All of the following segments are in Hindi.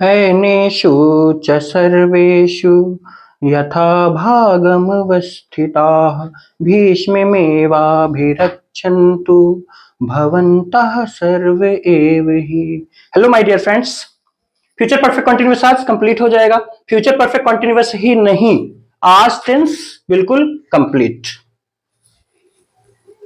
हैनेषु च सर्वेषु यथा भागमवस्थिताः भीष्ममेवाभिरक्षन्तु भवन्तः सर्व एव हि। Hello my dear friends, future perfect continuous आज कंप्लीट हो जाएगा। फ्यूचर परफेक्ट कंटिन्यूअस ही नहीं, आज टेंस बिल्कुल कंप्लीट।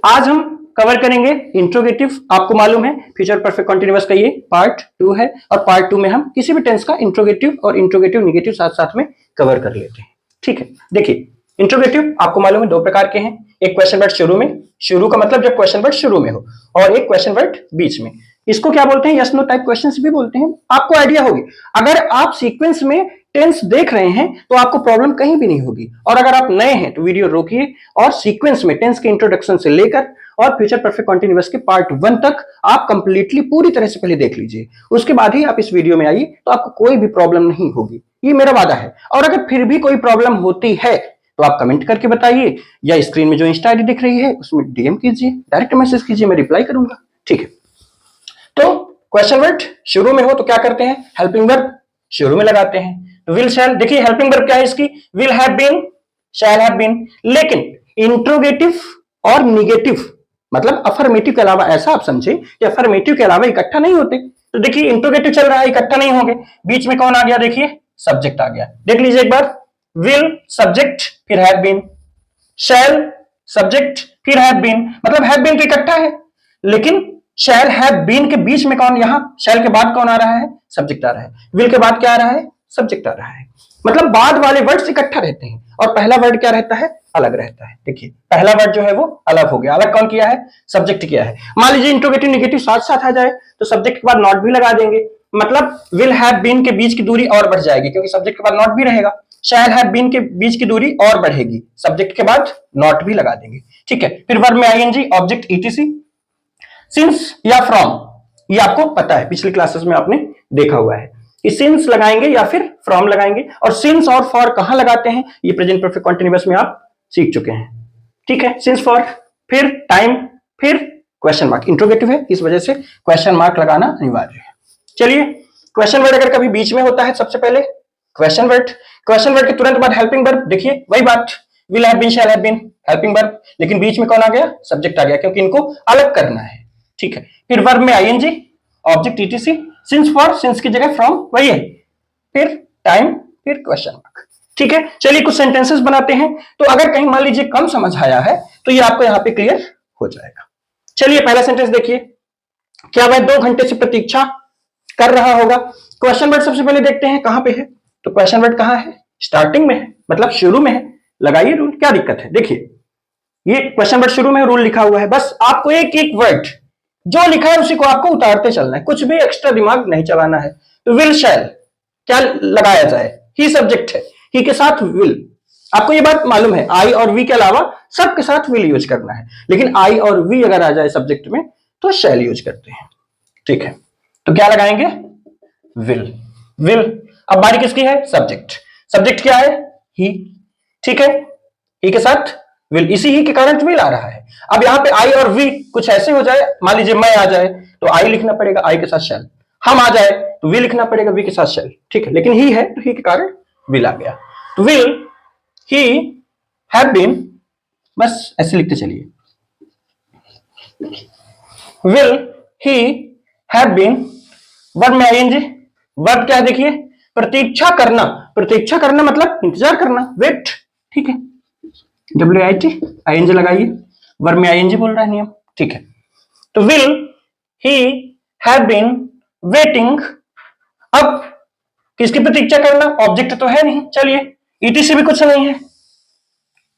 आज हम कवर करेंगे इंट्रोगेटिव। आपको मालूम है फ्यूचर परफेक्ट कंटिन्यूअस का ये पार्ट 2 है और पार्ट 2 में हम किसी भी टेंस का इंट्रोगेटिव और इंट्रोगेटिव नेगेटिव साथ साथ में कवर कर लेते हैं। ठीक है, देखिए इंट्रोगेटिव आपको मालूम है दो प्रकार के हैं। एक क्वेश्चन वर्ड शुरू में, शुरू का मतलब जब क्वेश्चन वर्ड शुरू में हो, और एक क्वेश्चन वर्ड बीच में। इसको क्या बोलते हैं? यस नो टाइप क्वेश्चंस भी बोलते हैं। आपको आइडिया होगी, अगर आप सीक्वेंस में टेंस देख रहे हैं तो आपको प्रॉब्लम कहीं भी नहीं होगी। और अगर आप नए हैं तो वीडियो रोकिए और सीक्वेंस में टेंस के इंट्रोडक्शन से लेकर और फ्यूचर परफेक्ट कंटीन्यूअस के पार्ट 1 तक आप कंप्लीटली पूरी तरह से पहले देख लीजिए, उसके बाद ही आप इस वीडियो में आइए, तो आपको कोई भी प्रॉब्लम नहीं होगी, ये मेरा वादा है। और अगर फिर भी कोई प्रॉब्लम होती है तो आप कमेंट करके बताइए, या स्क्रीन में जो इंस्टा आईडी दिख रही है उसमें डीएम कीजिए, डायरेक्ट मैसेज कीजिए, मैं रिप्लाई करूंगा। ठीक है, तो क्वेश्चन वर्ड शुरू में हो तो क्या करते हैं? हेल्पिंग वर्ब शुरू में लगाते हैं। विल शैल, देखिए हेल्पिंग वर्ब क्या है इसकी? Will have been, shall have been. लेकिन इंट्रोगेटिव और निगेटिव मतलब अफर्मेटिव के अलावा, ऐसा आप समझे कि अफर्मेटिव के अलावा इकट्ठा नहीं होते। तो देखिए इंट्रोगेटिव चल रहा है, इकट्ठा नहीं होंगे। बीच में कौन आ गया? देखिए सब्जेक्ट आ गया। देख लीजिए एक बार, विल सब्जेक्ट फिर हैव बीन, शैल सब्जेक्ट फिर हैव बीन, मतलब हैव बीन तो इकट्ठा है, लेकिन शैल हैव बीन के बीच में कौन? यहां शैल के बाद कौन आ रहा है? सब्जेक्ट आ रहा है। विल के बाद क्या आ रहा है? सब्जेक्ट आ रहा है। मतलब बाद वाले वर्ड्स इकट्ठा रहते हैं और पहला वर्ड क्या रहता है? अलग रहता है। देखिए पहला वर्ड जो है वो अलग हो गया। अलग कौन किया है? सब्जेक्ट किया है। मान लीजिए इंट्रोगेटिव निगेटिव साथ साथ आ जाए तो सब्जेक्ट के बाद नॉट भी लगा देंगे, मतलब विल हैव बीन के बीच की दूरी और बढ़ जाएगी, क्योंकि सब्जेक्ट के बाद नॉट भी रहेगा। शैल हैव बीन के बीच की दूरी और बढ़ेगी, सब्जेक्ट के बाद नॉट भी लगा देंगे। ठीक है, फिर वर्ब में आईएनजी, ऑब्जेक्ट ईटीसी, सिंस या फ्रॉम, ये आपको पता है, पिछली क्लासेस में आपने देखा हुआ है कि सिंस लगाएंगे या फिर फ्रॉम लगाएंगे। और सिंस और फॉर कहां लगाते हैं ये प्रेजेंट परफेक्ट कंटीन्यूअस में आप सीख चुके हैं। ठीक है, सिंस फॉर, फिर टाइम, फिर क्वेश्चन मार्क। इंट्रोगेटिव है इस वजह से क्वेश्चन मार्क लगाना अनिवार्य है। चलिए, क्वेश्चन वर्ड अगर कभी बीच में होता है, सबसे पहले क्वेश्चन वर्ड, क्वेश्चन वर्ड के तुरंत बाद हेल्पिंग वर्ब। देखिए वही बात, will have been, shall have been, helping verb, लेकिन बीच में कौन आ गया? सब्जेक्ट आ गया, क्योंकि इनको अलग करना है। ठीक है, फिर वर्ब में ING, object ETC, since for, since की जगह फ्रॉम वही है, फिर टाइम, फिर क्वेश्चन मार्क। ठीक है, चलिए कुछ सेंटेंसेस बनाते हैं। तो अगर कहीं मान लीजिए कम समझ आया है तो ये आपको यहां पे क्लियर हो जाएगा। चलिए पहला सेंटेंस देखिए, क्या वह 2 घंटे से प्रतीक्षा कर रहा होगा? क्वेश्चन वर्ड सबसे पहले देखते हैं कहां पे है। तो क्वेश्चन वर्ड कहां है? स्टार्टिंग में है, मतलब शुरू में है। लगाइए रूल, क्या दिक्कत है? देखिए ये क्वेश्चन वर्ड शुरू में रूल लिखा हुआ है, बस आपको एक एक वर्ड जो लिखा है उसी को आपको उतारते चलना है, कुछ भी एक्स्ट्रा दिमाग नहीं चलाना है। तो विल शैल क्या लगाया जाए? ही सब्जेक्ट है, ही के साथ विल। आपको ये बात मालूम है, आई और वी के अलावा सबके साथ विल यूज करना है, लेकिन आई और वी अगर आ जाए सब्जेक्ट में तो शैल यूज करते हैं। ठीक है, तो क्या लगाएंगे? Will, will. अब बारी किसकी है? सब्जेक्ट, सब्जेक्ट क्या है? ही। ठीक है, ही के साथ विल, इसी ही के कारण विल आ रहा है। अब यहां पे आई और वी कुछ ऐसे हो जाए, मान लीजिए मैं आ जाए तो आई लिखना पड़ेगा, आई के साथ शैल। हम आ जाए तो वी लिखना पड़ेगा, वी के साथ शैल। ठीक है, लेकिन ही है तो ही के कारण विल आ गया। तो विल ही हैव बीन, बस ऐसे लिखते चलिए, will he have been. Verb में आईएनजी, वर्ब क्या है? देखिए प्रतीक्षा करना, प्रतीक्षा करना मतलब इंतजार करना, वेट। ठीक है, WAIT, आईएनजी लगाइए, वर्ब में आईएनजी बोल रहा है नियम। ठीक है, तो will he have been waiting. अब किसकी प्रतीक्षा करना? ऑब्जेक्ट तो है नहीं, चलिए ईटीसी भी कुछ नहीं है।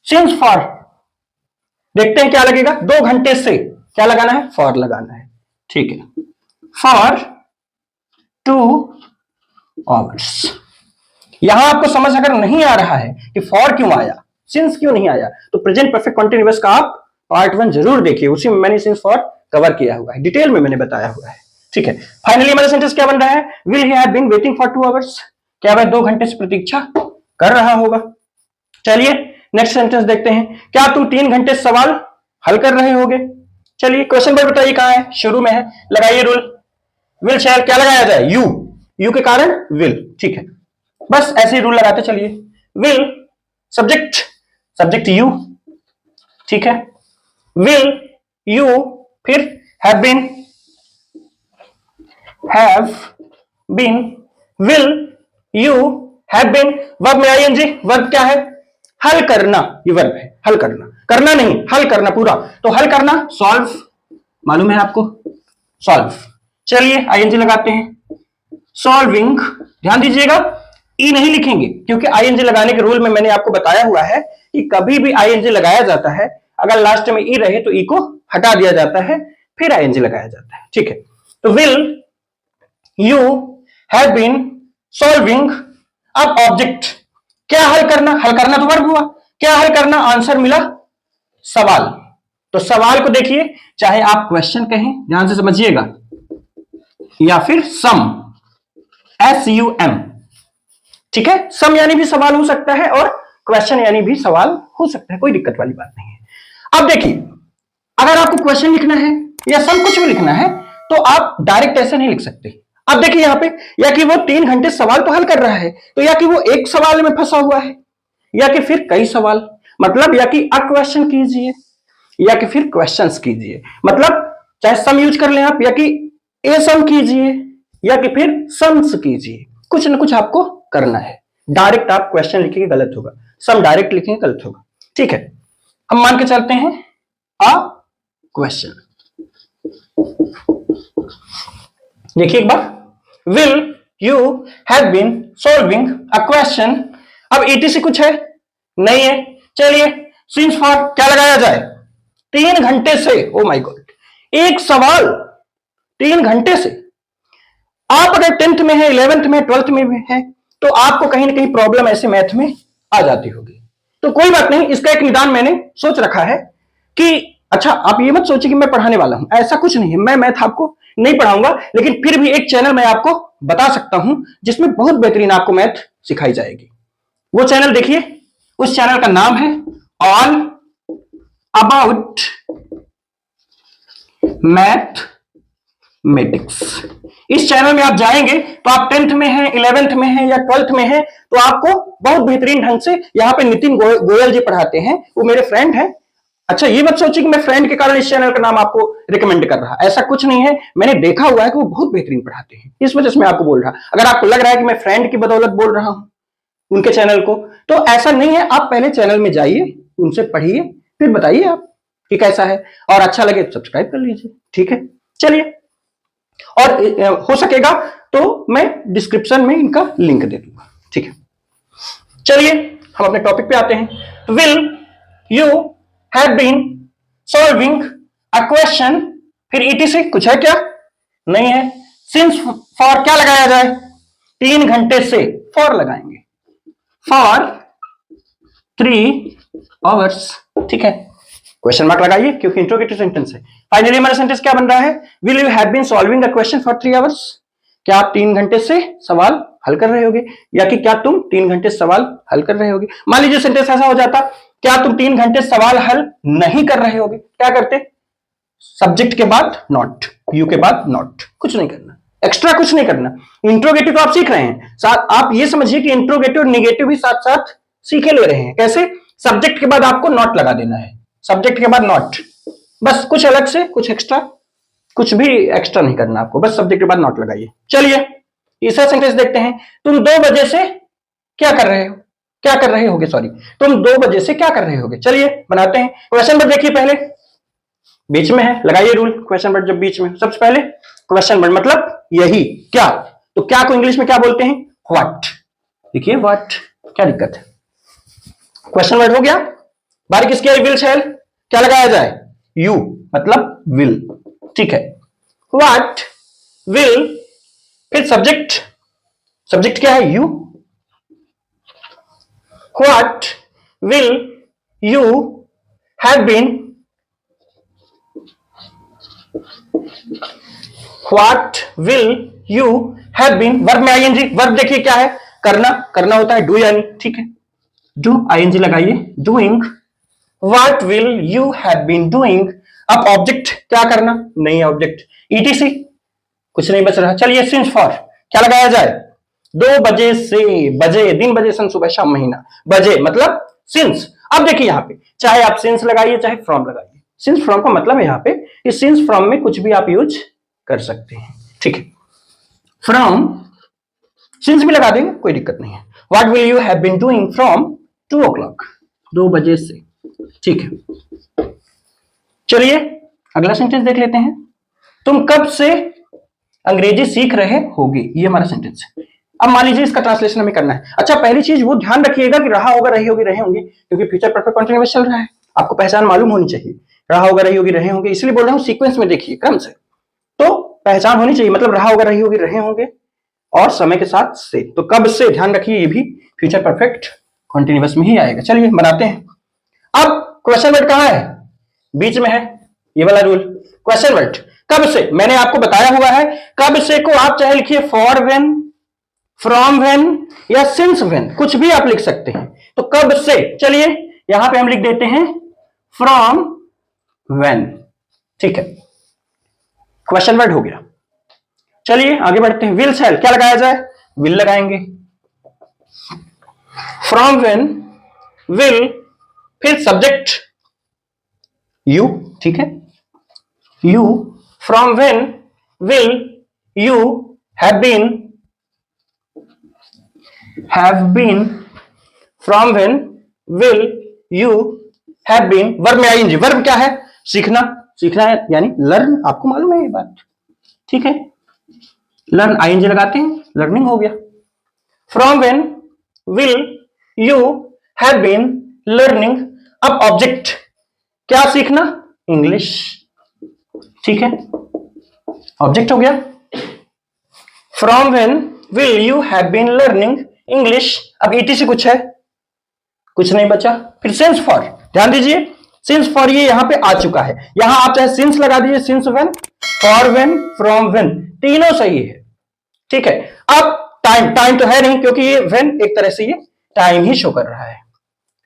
सिंस फॉर, देखते हैं क्या लगेगा? 2 घंटे से, क्या लगाना है? फॉर लगाना है। ठीक है, फॉर 2 आवर्स। यहां आपको समझ अगर नहीं आ रहा है कि फॉर क्यों आया, सिंस क्यों नहीं आया, तो प्रेजेंट परफेक्ट कंटीन्यूअस का आप पार्ट 1 जरूर देखिए, उसी में मैंने सिंस फॉर कवर किया हुआ है, डिटेल में मैंने बताया हुआ है। ठीक है, फाइनली हमारा सेंटेंस क्या बन रहा है? Will he have been waiting for 2 hours, क्या वह 2 घंटे से प्रतीक्षा कर रहा होगा। चलिए नेक्स्ट सेंटेंस देखते हैं, क्या तुम 3 घंटे सवाल हल कर रहे होगे? चलिए क्वेश्चन वर्ड बताइए कहां है? शुरू में है, लगाइए रूल, विल शैल क्या लगाया जाए? यू, यू के कारण विल, ठीक है। बस ऐसे रूल लगाते चलिए। विल सब्जेक्ट, सब्जेक्ट यू, ठीक है। विल यू, फिर have been, will you have been, verb में आईएनजी, वर्ब क्या है? हल करना, ये वर्ब है, हल करना, करना नहीं, हल करना पूरा। तो हल करना सॉल्व, मालूम है आपको, सॉल्व। चलिए आईएनजी लगाते हैं, सॉल्विंग। ध्यान दीजिएगा, ई नहीं लिखेंगे, क्योंकि आईएनजी लगाने के रूल में मैंने आपको बताया हुआ है कि कभी भी आईएनजी लगाया जाता है, अगर लास्ट में ई रहे तो ई को हटा दिया जाता है, फिर आईएनजी लगाया जाता है, ठीक है। तो will you have been solving. अब ऑब्जेक्ट, क्या हल करना? हल करना तो वर्ब हुआ, क्या हल करना? आंसर मिला सवाल। तो सवाल को देखिए, चाहे आप क्वेश्चन कहें, ध्यान से समझिएगा, या फिर सम, SUM, ठीक है। सम यानी भी सवाल हो सकता है और क्वेश्चन यानी भी सवाल हो सकता है, कोई दिक्कत वाली बात नहीं है। अब देखिए, अगर आपको क्वेश्चन लिखना है या सम कुछ भी लिखना है तो आप डायरेक्ट ऐसे नहीं लिख सकते। अब देखिए यहां पे, या कि वो 3 घंटे सवाल तो हल कर रहा है, तो या कि वो एक सवाल में फंसा हुआ है, या कि फिर कई सवाल, मतलब या कि अ क्वेश्चन कीजिए या कि फिर क्वेश्चंस कीजिए, मतलब चाहे सम यूज कर लें आप, या कि ए सम कीजिए या कि फिर सम्स कीजिए, कुछ ना कुछ आपको करना है। डायरेक्ट आप क्वेश्चन लिखेंगे गलत होगा, सम डायरेक्ट लिखेंगे गलत होगा, ठीक है। हम मान के चलते हैं अ क्वेश्चन। देखिए एक बार, will you have been solving a question. अब ETC कुछ है नहीं है, चलिए सिंस फॉर क्या लगाया जाए? 3 घंटे से, ओ माय गॉड, एक सवाल 3 घंटे से। आप अगर 10th में है, 11th में, 12th में भी है, तो आपको कहीं ना कहीं प्रॉब्लम ऐसे मैथ में आ जाती होगी। तो कोई बात नहीं, इसका एक निदान मैंने सोच रखा है कि अच्छा, आप ये मत सोचिए कि मैं पढ़ाने वाला हूं, ऐसा कुछ नहीं है, मैं मैथ आपको नहीं पढ़ाऊंगा, लेकिन फिर भी एक चैनल मैं आपको बता सकता हूं जिसमें बहुत बेहतरीन आपको मैथ सिखाई जाएगी। वो चैनल देखिए, उस चैनल का नाम है ऑल अबाउट मैथमेटिक्स। इस चैनल में आप जाएंगे तो आप 10th में हैं, 11th में हैं या 12th में हैं, तो आपको बहुत बेहतरीन ढंग से यहाँ पे नितिन गोयल जी पढ़ाते हैं, वो मेरे फ्रेंड हैं। अच्छा, ये मत सोचिए कि मैं फ्रेंड के कारण इस चैनल का नाम आपको रिकमेंड कर रहा, ऐसा कुछ नहीं है, मैंने देखा हुआ है कि वो बहुत बेहतरीन पढ़ाते हैं, इस वजह से मैं आपको बोल रहा। अगर आपको लग रहा है कि मैं फ्रेंड की बदौलत बोल रहा हूं उनके चैनल को, तो ऐसा नहीं है। आप पहले चैनल में जाइए, उनसे पढ़िए, फिर बताइए आप कि कैसा है, और अच्छा लगे तो सब्सक्राइब कर लीजिए, ठीक है। चलिए, और हो सकेगा तो मैं डिस्क्रिप्शन में इनका लिंक दे दूंगा, ठीक है। चलिए हम अपने टॉपिक पे आते हैं। Will you have been solving a question, फिर ETC कुछ है क्या? नहीं है। सिंस फॉर क्या लगाया जाए? 3 घंटे से, फॉर लगाएंगे, फॉर 3 आवर्स, ठीक है। क्वेश्चन मार्क लगाइए क्योंकि इंट्रोगेटिव सेंटेंस है। फाइनली हमारा सेंटेंस क्या बन रहा है? Will you have been solving a question for 3 hours? क्या आप 3 घंटे से सवाल हल कर रहे होगे, या कि क्या तुम 3 घंटे सवाल हल कर रहे होगे। मान लीजिए सेंटेंस ऐसा हो जाता, क्या तुम 3 घंटे सवाल हल नहीं कर रहे होगे, क्या करते? सब्जेक्ट के बाद नॉट, यू के बाद नॉट, कुछ नहीं करना, एक्स्ट्रा कुछ नहीं करना। इंट्रोगेटिव तो आप सीख रहे हैं, आप ये समझिए कि इंट्रोगेटिव और निगेटिव भी साथ साथ सीखे ले रहे हैं। कैसे? सब्जेक्ट के बाद आपको नॉट लगा देना है, सब्जेक्ट के बाद नॉट, बस कुछ अलग से कुछ एक्स्ट्रा, कुछ भी एक्स्ट्रा नहीं करना आपको, बस सब्जेक्ट के बाद नॉट लगाइए। चलिए तीसरा सेंटेंस देखते हैं। तुम 2 बजे से क्या कर रहे हो, क्या कर रहे होगे, सॉरी, तुम 2 बजे से क्या कर रहे होगे। चलिए बनाते हैं। क्वेश्चन वर्ड देखिए, पहले बीच में है, लगाइए रूल, क्वेश्चन वर्ड जब बीच में, सबसे पहले क्वेश्चन वर्ड मतलब यही, क्या, तो क्या को इंग्लिश में क्या बोलते हैं? व्हाट। देखिए व्हाट, क्या दिक्कत है? क्वेश्चन वर्ड हो गया। बारी किसकी है? विल शैल, क्या लगाया जाए? यू, मतलब विल, ठीक है। व्हाट विल, फिर सब्जेक्ट, सब्जेक्ट क्या है? You. What will you have been, what will you have been, verb में आईएनजी, वर्ब देखिए क्या है? करना, करना होता है डू यानी, ठीक है, डू, आईएनजी लगाइए, doing. What will you have been doing. अब ऑब्जेक्ट क्या करना, नहीं है ऑब्जेक्ट, ETC कुछ नहीं बच रहा। चलिए सिंस फॉर, क्या लगाया जाए? 2 बजे से, बजे दिन, बजे सन, सुबह शाम महीना, बजे मतलब सिंस। अब देखिए यहां पे चाहे आप सिंस लगाइए चाहे फ्रॉम लगाइए, सिंस फ्रॉम का मतलब है यहां पे कि सिंस फ्रॉम में कुछ भी आप यूज कर सकते हैं, ठीक है। फ्रॉम सिंस भी लगा देंगे, कोई दिक्कत नहीं है। What will you have been doing from 2 o'clock, 2 बजे से, ठीक है। चलिए अगला सेंटेंस देख लेते हैं। तुम कब से अंग्रेजी सीख रहे होगे, ये हमारा सेंटेंस है। अब मान लीजिए इसका ट्रांसलेशन हमें करना है। अच्छा पहली चीज वो ध्यान रखिएगा कि रहा होगा, रही होगी, रहे होंगे, क्योंकि फ्यूचर परफेक्ट कंटीन्यूअस चल रहा है, आपको पहचान मालूम होनी चाहिए। रहा होगा, रही होगी, रहे होंगे, इसलिए बोल रहा हूं सीक्वेंस में देखिए, क्रम से, तो पहचान होनी चाहिए। मतलब रहा होगा, रही होगी, रहे होंगे और समय के साथ से, तो कब से ध्यान रखिए, ये भी फ्यूचर परफेक्ट कंटीन्यूअस में ही आएगा। चलिए बनाते हैं। अब क्वेश्चन वर्ड कहां है? बीच में है, ये वाला रूल। क्वेश्चन वर्ड कब से, मैंने आपको बताया हुआ है, कब से को आप चाहे लिखिए फॉर व्हेन, फ्रॉम व्हेन या सिंस व्हेन, कुछ भी आप लिख सकते हैं। तो कब से, चलिए यहां पे हम लिख देते हैं फ्रॉम व्हेन, ठीक है, क्वेश्चन वर्ड हो गया। चलिए आगे बढ़ते हैं। विल शैल, क्या लगाया जाए? विल लगाएंगे। फ्रॉम व्हेन, विल, फिर सब्जेक्ट यू, ठीक है, you, from when, will you have been, from when, will you have been, verb में आईएनजी। वर्ब क्या है? सीखना, सीखना है यानी लर्न, आपको मालूम है ये बात, ठीक है। लर्न आईएनजी लगाते हैं, लर्निंग हो गया। From when, will you have been learning. अब ऑब्जेक्ट, क्या सीखना? इंग्लिश, ठीक है, ऑब्जेक्ट हो गया। From when will you have been learning English. अब ईटीसी कुछ है? कुछ नहीं बचा। फिर सिंस फॉर, ध्यान दीजिए, सिंस फॉर ये यहां पे आ चुका है। यहां आप चाहे सिंस लगा दीजिए, since when, for when, from when, तीनों सही है, ठीक है। अब टाइम, टाइम तो है नहीं क्योंकि ये व्हेन एक तरह से ये टाइम ही शो कर रहा है,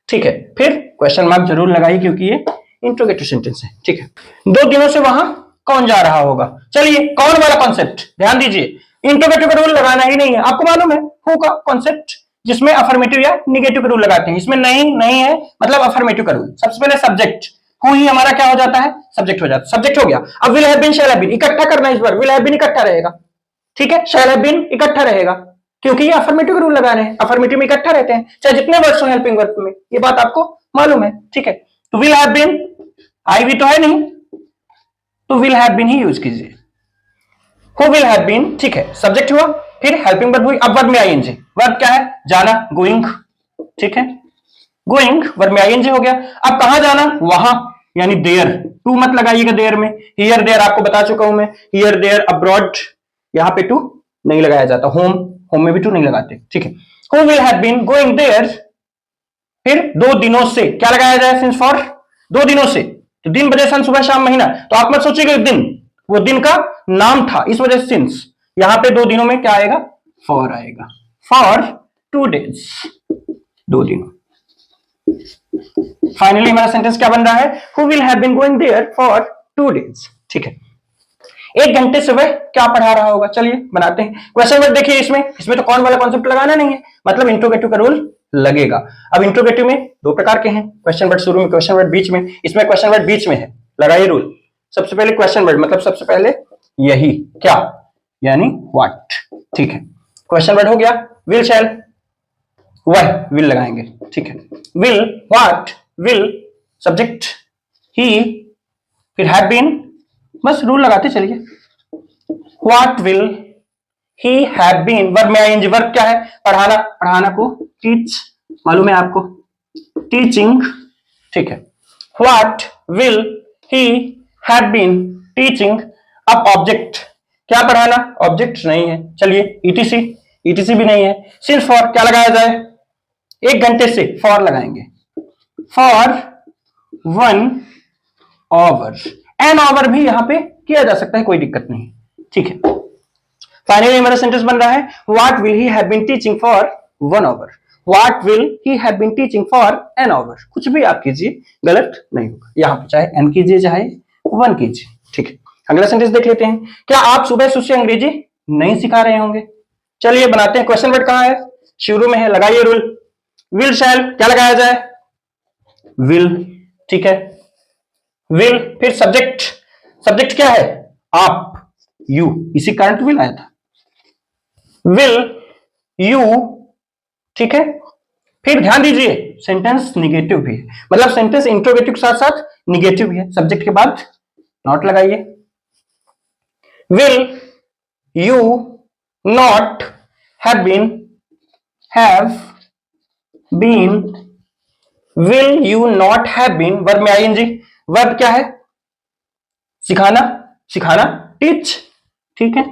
ठीक है। फिर क्वेश्चन मार्क जरूर लगाइए क्योंकि ये इंट्रोगेटिव सेंटेंस है, ठीक है। 2 दिनों से वहां कौन जा रहा होगा? चलिए कौन वाला कॉन्सेप्ट, ध्यान दीजिए, इंट्रोगेटिव का रूल लगाना ही नहीं है, आपको मालूम है हु का कॉन्सेप्ट, जिसमें अफर्मेटिव या निगेटिव का रूल लगाते हैं। इसमें नहीं नहीं है, मतलब अफर्मेटिव का रूल। सबसे पहले सब्जेक्ट, हु ही हमारा क्या हो जाता है? सब्जेक्ट हो जाता है, सब्जेक्ट हो गया। अब will have been, shall have been, इकट्ठा करना इस बार, विल हैव बीन इकट्ठा रहेगा, ठीक है, शैल हैव बीन इकट्ठा रहेगा, क्योंकि ये अफर्मेटिव का रूल लगा रहे हैं, अफर्मेटिव में इकट्ठा रहते हैं, चाहे जितने वर्ड्स हो हेल्पिंग वर्ब में, ये बात आपको मालूम है, ठीक है। तो विल हैव बीन, आई भी तो है नहीं, तो विल हैव बीन ही यूज कीजिए। हु विल हैव बीन, ठीक है, सब्जेक्ट हुआ, फिर हेल्पिंग वर्ब हुई। अब वर्ब में आईएनजी, वर्ब क्या है? जाना, गोइंग, ठीक है, गोइंग, वर्ब में आईएनजी हो गया। अब कहां जाना? वहां, यानी देयर, टू मत लगाइएगा देयर में, हियर देयर आपको बता चुका हूं मैं, हियर देयर, अब्रॉड, यहां पे टू नहीं लगाया जाता, होम, होम में भी टू नहीं लगाते, ठीक है। Who will have been going there, फिर 2 दिनों से, क्या लगाया जाए? सिंस फॉर, 2 दिनों से, तो दिन, बजे, सन, सुबह शाम महीना, तो आप मत सोचिएगा दिन, वो दिन का नाम था, इस वजह से सिंस। यहां पे 2 दिनों में क्या आएगा? फॉर आएगा, फॉर 2 days, 2 दिनों। फाइनली हमारा सेंटेंस क्या बन रहा है? Who will have been going there for 2 days, ठीक है। 1 घंटे से वह क्या पढ़ा रहा होगा? चलिए बनाते हैं। क्वेश्चन वर्ड देखिए, इसमें तो कौन वाला कॉन्सेप्ट लगाना नहीं है, मतलब इंट्रोगेटिव का रूल लगेगा। अब इंट्रोगेटिव में 2 प्रकार के हैं, क्वेश्चन वर्ड शुरू में, क्वेश्चन वर्ड बीच में। इसमें क्वेश्चन वर्ड बीच में है, लगाइए रूल। सबसे पहले क्वेश्चन वर्ड, मतलब सबसे पहले यही, क्या, यानी व्हाट, ठीक है। क्वेश्चन वर्ड हो गया, विल शैल, वह, विल लगाएंगे, ठीक है। Will, what, will, subject he, फिर हैव बीन, बस रूल लगाते चलिए। What will he have been, verb में आईएनजी, वर्ब क्या है? पढ़ाना, पढ़ाना को टीच, मालूम है आपको, टीचिंग, ठीक है। What will he have been teaching. अब ऑब्जेक्ट, क्या पढ़ाना? ऑब्जेक्ट नहीं है, चलिए ईटीसी, ईटीसी भी नहीं है। सिंस फॉर, क्या लगाया जाए? 1 घंटे से, फॉर लगाएंगे, फॉर 1 hour, एन आवर भी यहां पे किया जा सकता है, कोई दिक्कत नहीं, ठीक है। फाइनली हमारा सेंटेंस बन रहा है, what will he have been teaching for 1 hour, what will he have been teaching for an hour. कुछ भी आप कीजिए, गलत नहीं होगा, यहां पे चाहे एन कीजिए चाहे 1 कीजिए, ठीक है। अगला सेंटेंस देख लेते हैं। क्या आप सुबह से अंग्रेजी नहीं सिखा रहे होंगे? चलिए बनाते हैं। क्वेश्चन वर्ड कहां है? शुरू में है, लगाइए रूल। विल शैल क्या लगाया जाए? विल, ठीक है, विल। फिर सब्जेक्ट, सब्जेक्ट क्या है? आप, यू, इसी कारण तो विल आया था। विल यू, ठीक है। फिर ध्यान दीजिए सेंटेंस निगेटिव भी है, मतलब सेंटेंस इंट्रोगेटिव के साथ साथ निगेटिव भी है। सब्जेक्ट के बाद नॉट लगाइए। Will you not have been, will you not have been, verb में आईएनजी। वर्ब क्या है? सिखाना, सिखाना, टीच, ठीक है।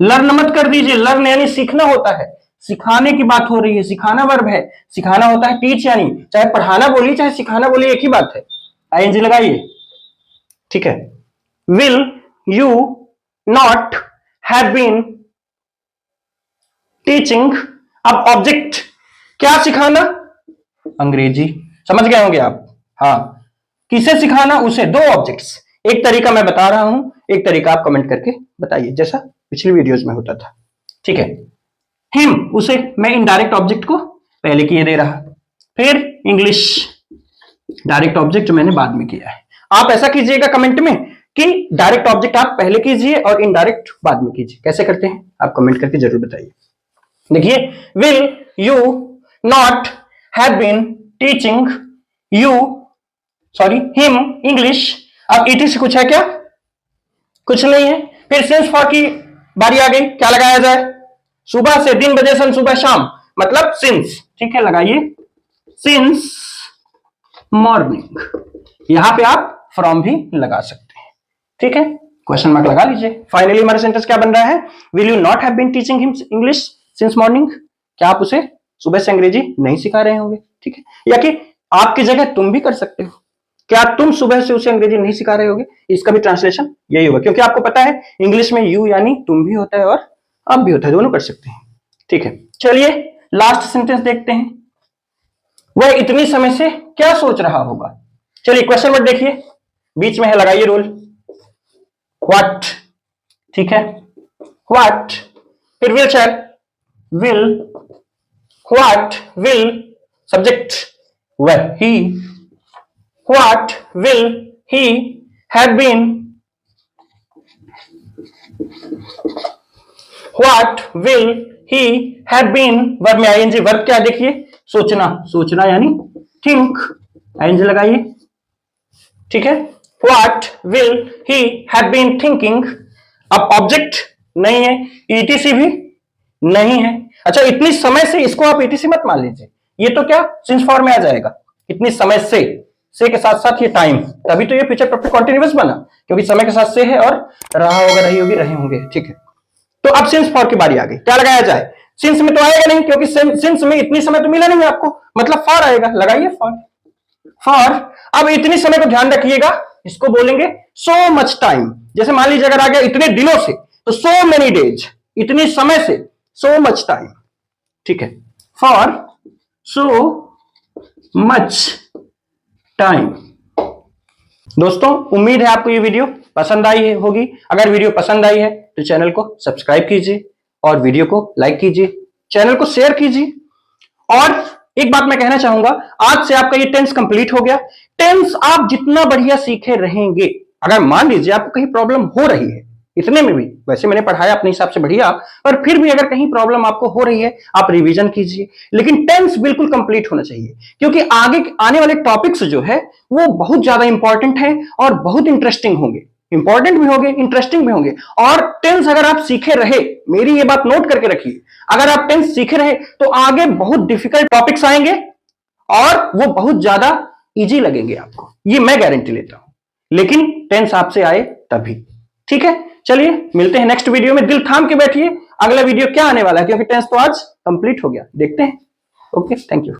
लर्न मत कर दीजिए, लर्न यानी सीखना होता है, सिखाने की बात हो रही है, सिखाना वर्ब है, सिखाना होता है टीच, यानी चाहे पढ़ाना बोलिए चाहे सिखाना बोलिए एक ही बात है। आईएनजी लगाइए, ठीक है। Will you not have been teaching, अब ऑब्जेक्ट क्या सिखाना? अंग्रेजी, समझ गए होंगे आप। हाँ, किसे सिखाना? उसे। दो ऑब्जेक्ट्स, एक तरीका मैं बता रहा हूं, एक तरीका आप कमेंट करके बताइए, जैसा पिछली वीडियोस में होता था, ठीक है। हिम, उसे, मैं इनडायरेक्ट ऑब्जेक्ट को पहले किए दे रहा। फिर इंग्लिश, डायरेक्ट ऑब्जेक्ट मैंने बाद में किया है। आप ऐसा कीजिएगा कमेंट में कि डायरेक्ट ऑब्जेक्ट आप पहले कीजिए और इनडायरेक्ट बाद में कीजिए। कैसे करते हैं आप कमेंट करके जरूर बताइए। देखिए, will you not have been teaching you, sorry him English. अब ईटी से कुछ है क्या? कुछ नहीं है। फिर सिंस फॉर की बारी आ गई, क्या लगाया जाए? सुबह से, दिन बजे सन, सुबह शाम, मतलब सिंस, ठीक है, लगाइए सिंस मॉर्निंग। यहां पे आप फ्रॉम भी लगा सकते हैं, ठीक है, क्वेश्चन मार्क लगा लीजिए। फाइनली हमारा सेंटेंस क्या बन रहा है? Will you not have been teaching him English since morning, क्या आप उसे सुबह से अंग्रेजी नहीं सिखा रहे होंगे, ठीक है। या कि आपकी जगह तुम भी कर सकते हो, क्या तुम सुबह से उसे अंग्रेजी नहीं सिखा रहे होगे? इसका भी ट्रांसलेशन यही होगा, क्योंकि आपको पता है इंग्लिश में यू यानी तुम भी होता है और आप भी होता है, दोनों कर सकते हैं, ठीक है। चलिए लास्ट सेंटेंस देखते हैं। वह इतनी समय से क्या सोच रहा होगा? चलिए क्वेश्चन वर्ड देखिए, बीच में है, लगाइए रूल। व्हाट, ठीक है, व्हाट। फिर will shall, will, what will, subject वह, he, what will he have been, what will he have been, verb में आईएनजी। वर्ब क्या देखिए? सोचना, सोचना यानी थिंक, आईएनजी लगाइए, ठीक है। What will he have been thinking, अब ऑब्जेक्ट नहीं है, ईटीसी भी नहीं है। अच्छा, इतनी समय से, इसको आप ईटीसी मत मान लीजिए, ये तो क्या सिंस फॉर्म में आ जाएगा। इतनी समय से के साथ साथ ये टाइम, तभी तो ये फ्यूचर परफेक्ट कंटीन्यूअस बना, क्योंकि समय के साथ से है और रहा होगा, रही होगी, रहे होंगे, ठीक है। तो अब सिंस फॉर की बारी आ गई, क्या लगाया जाए? सिंस में तो आएगा नहीं, क्योंकि सिंस में इतनी समय तो मिला नहीं आपको, मतलब फॉर आएगा, लगाइए फॉर। फॉर, अब इतनी समय को ध्यान रखिएगा, इसको बोलेंगे सो मच टाइम। जैसे मान लीजिए अगर आ गया इतने दिनों से, तो सो मेनी डेज, इतनी समय से, सो मच टाइम, ठीक है। For so much time. दोस्तों उम्मीद है आपको ये वीडियो पसंद आई होगी। अगर वीडियो पसंद आई है तो चैनल को सब्सक्राइब कीजिए और वीडियो को लाइक कीजिए, चैनल को शेयर कीजिए। और एक बात मैं कहना चाहूंगा, आज से आपका ये टेंस कंप्लीट हो गया। टेंस आप जितना बढ़िया सीखे रहेंगे, अगर मान लीजिए आपको कहीं प्रॉब्लम हो रही है इतने में भी, वैसे मैंने पढ़ाया अपने हिसाब से बढ़िया, पर फिर भी अगर कहीं प्रॉब्लम आपको हो रही है आप रिवीजन कीजिए, लेकिन टेंस बिल्कुल कंप्लीट होना चाहिए, क्योंकि आगे आने वाले टॉपिक्स जो है वो बहुत ज्यादा इंपॉर्टेंट है और बहुत इंटरेस्टिंग होंगे, इंपॉर्टेंट भी होंगे, इंटरेस्टिंग भी होंगे। और टेंस अगर आप सीखे रहे, मेरी ये बात नोट करके रखिए, अगर आप टेंस सीखे रहे तो आगे बहुत डिफिकल्ट टॉपिक्स आएंगे और वो बहुत ज्यादा इजी लगेंगे आपको, ये मैं गारंटी लेता हूं, लेकिन टेंस आपसे आए तभी, ठीक है। चलिए मिलते हैं नेक्स्ट वीडियो में, दिल थाम के बैठिए, अगला वीडियो क्या आने वाला है, क्योंकि टेंस तो आज कंप्लीट हो गया, देखते हैं। Okay, thank you.